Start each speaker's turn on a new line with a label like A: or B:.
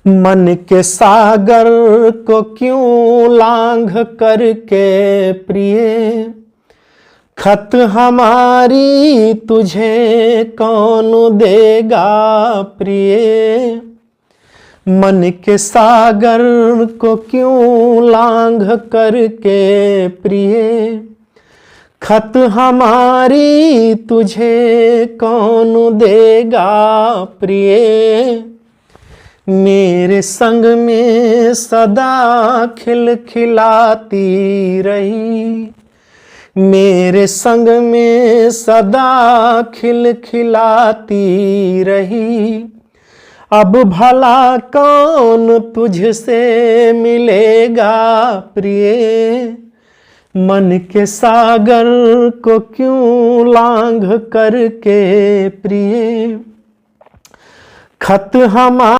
A: मन के सागर को क्यों लांघ करके प्रिय, खत हमारी तुझे कौन देगा प्रिय। मन के सागर को क्यों लांघ करके प्रिय, खत हमारी तुझे कौन देगा प्रिय। मेरे संग में सदा खिलखिलाती रही, मेरे संग में सदा खिलखिलाती रही। अब भला कौन तुझसे मिलेगा प्रिय। मन के सागर को क्यों लांघ करके प्रिय, खत हमारा